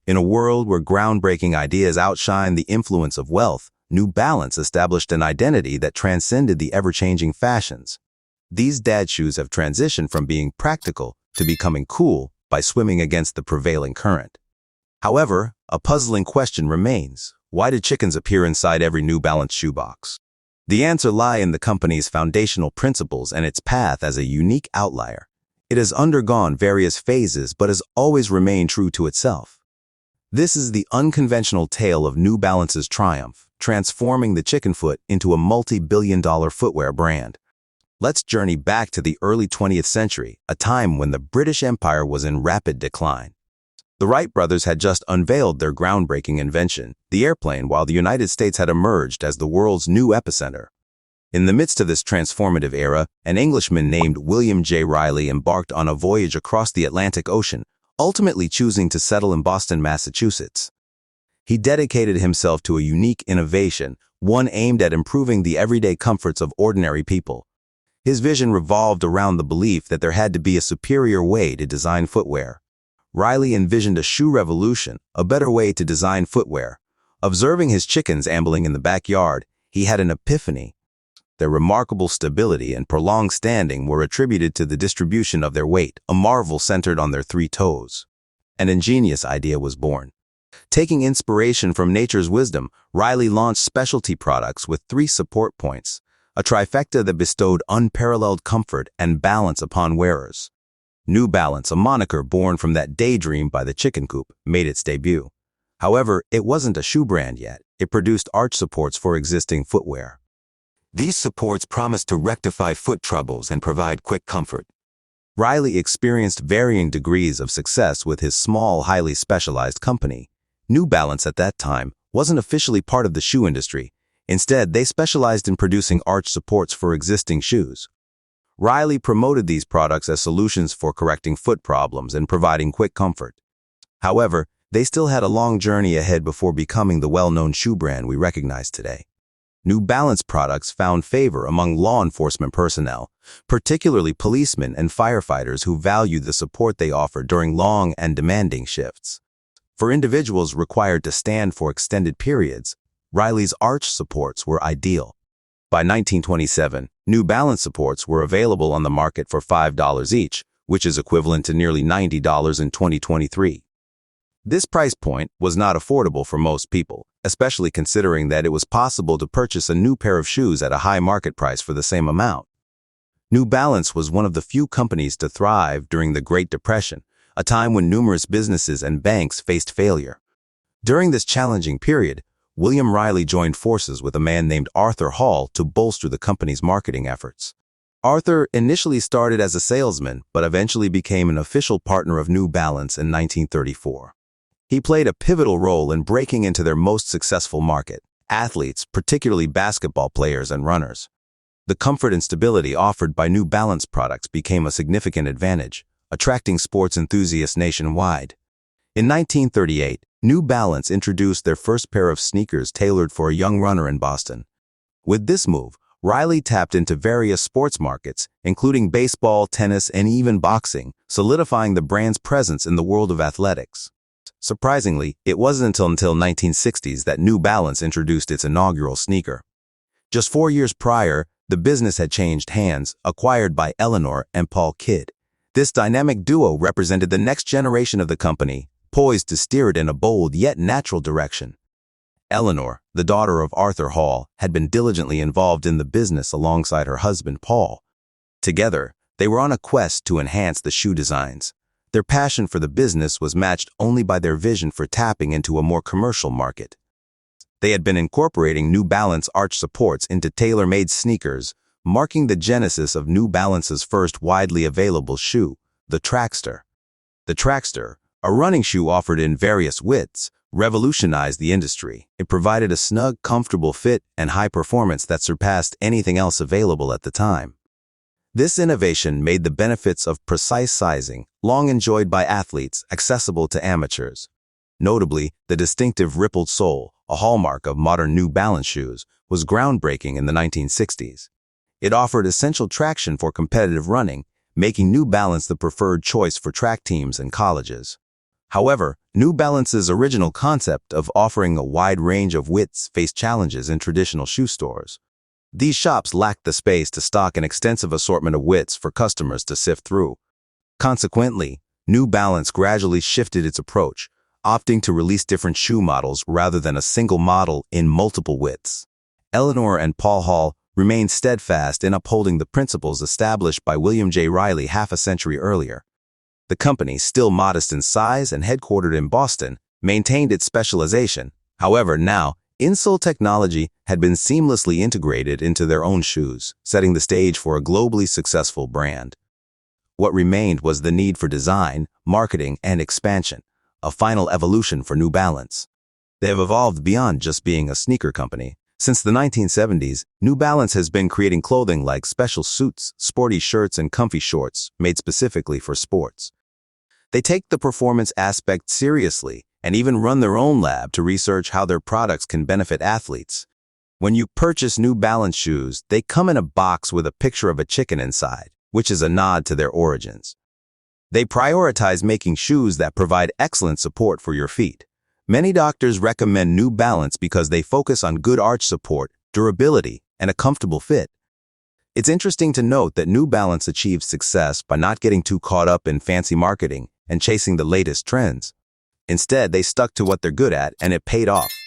In a world where groundbreaking ideas outshine the influence of wealth, New Balance established an identity that transcended the ever-changing fashions. These dad shoes have transitioned from being practical to becoming cool by swimming against the prevailing current. However, a puzzling question remains. Why did chickens appear inside every New Balance shoebox? The answer lies in the company's foundational principles and its path as a unique outlier. It has undergone various phases but has always remained true to itself. This is the unconventional tale of New Balance's triumph, transforming the chicken foot into a multi-billion-dollar footwear brand. Let's journey back to the early 20th century, a time when the British Empire was in rapid decline. The Wright brothers had just unveiled their groundbreaking invention, the airplane, while the United States had emerged as the world's new epicenter. In the midst of this transformative era, an Englishman named William J. Riley embarked on a voyage across the Atlantic Ocean, ultimately choosing to settle in Boston, Massachusetts. He dedicated himself to a unique innovation, one aimed at improving the everyday comforts of ordinary people. His vision revolved around the belief that there had to be a superior way to design footwear. Riley envisioned a shoe revolution, a better way to design footwear. Observing his chickens ambling in the backyard, he had an epiphany. Their remarkable stability and prolonged standing were attributed to the distribution of their weight, a marvel centered on their 3 toes. An ingenious idea was born. Taking inspiration from nature's wisdom, Riley launched specialty products with 3 support points, a trifecta that bestowed unparalleled comfort and balance upon wearers. New Balance, a moniker born from that daydream by the chicken coop, made its debut. However, it wasn't a shoe brand yet. It produced arch supports for existing footwear. These supports promised to rectify foot troubles and provide quick comfort. Riley experienced varying degrees of success with his small, highly specialized company. New Balance at that time wasn't officially part of the shoe industry. Instead, they specialized in producing arch supports for existing shoes. Riley promoted these products as solutions for correcting foot problems and providing quick comfort. However, they still had a long journey ahead before becoming the well-known shoe brand we recognize today. New Balance products found favor among law enforcement personnel, particularly policemen and firefighters who valued the support they offered during long and demanding shifts. For individuals required to stand for extended periods, Riley's arch supports were ideal. By 1927, New Balance supports were available on the market for $5 each, which is equivalent to nearly $90 in 2023. This price point was not affordable for most people, especially considering that it was possible to purchase a new pair of shoes at a high market price for the same amount. New Balance was one of the few companies to thrive during the Great Depression, a time when numerous businesses and banks faced failure. During this challenging period, William Riley joined forces with a man named Arthur Hall to bolster the company's marketing efforts. Arthur initially started as a salesman, but eventually became an official partner of New Balance in 1934. He played a pivotal role in breaking into their most successful market, athletes, particularly basketball players and runners. The comfort and stability offered by New Balance products became a significant advantage, attracting sports enthusiasts nationwide. In 1938, New Balance introduced their first pair of sneakers tailored for a young runner in Boston. With this move, Riley tapped into various sports markets, including baseball, tennis, and even boxing, solidifying the brand's presence in the world of athletics. Surprisingly, it wasn't until 1960s that New Balance introduced its inaugural sneaker. Just 4 years prior, the business had changed hands, acquired by Eleanor and Paul Kidd. This dynamic duo represented the next generation of the company, poised to steer it in a bold yet natural direction. Eleanor, the daughter of Arthur Hall, had been diligently involved in the business alongside her husband, Paul. Together, they were on a quest to enhance the shoe designs. Their passion for the business was matched only by their vision for tapping into a more commercial market. They had been incorporating New Balance arch supports into tailor-made sneakers, marking the genesis of New Balance's first widely available shoe, the Trackster. The Trackster, a running shoe offered in various widths, revolutionized the industry. It provided a snug, comfortable fit and high performance that surpassed anything else available at the time. This innovation made the benefits of precise sizing, long enjoyed by athletes, accessible to amateurs. Notably, the distinctive rippled sole, a hallmark of modern New Balance shoes, was groundbreaking in the 1960s. It offered essential traction for competitive running, making New Balance the preferred choice for track teams and colleges. However, New Balance's original concept of offering a wide range of widths faced challenges in traditional shoe stores. These shops lacked the space to stock an extensive assortment of widths for customers to sift through. Consequently, New Balance gradually shifted its approach, opting to release different shoe models rather than a single model in multiple widths. Eleanor and Paul Hall remained steadfast in upholding the principles established by William J. Riley half a century earlier. The company, still modest in size and headquartered in Boston, maintained its specialization. However, now, insole technology had been seamlessly integrated into their own shoes, setting the stage for a globally successful brand. What remained was the need for design, marketing, and expansion, a final evolution for New Balance. They have evolved beyond just being a sneaker company. Since the 1970s, New Balance has been creating clothing like special suits, sporty shirts, and comfy shorts made specifically for sports. They take the performance aspect seriously and even run their own lab to research how their products can benefit athletes. When you purchase New Balance shoes, they come in a box with a picture of a chicken inside, which is a nod to their origins. They prioritize making shoes that provide excellent support for your feet. Many doctors recommend New Balance because they focus on good arch support, durability, and a comfortable fit. It's interesting to note that New Balance achieved success by not getting too caught up in fancy marketing and chasing the latest trends. Instead, they stuck to what they're good at, and it paid off.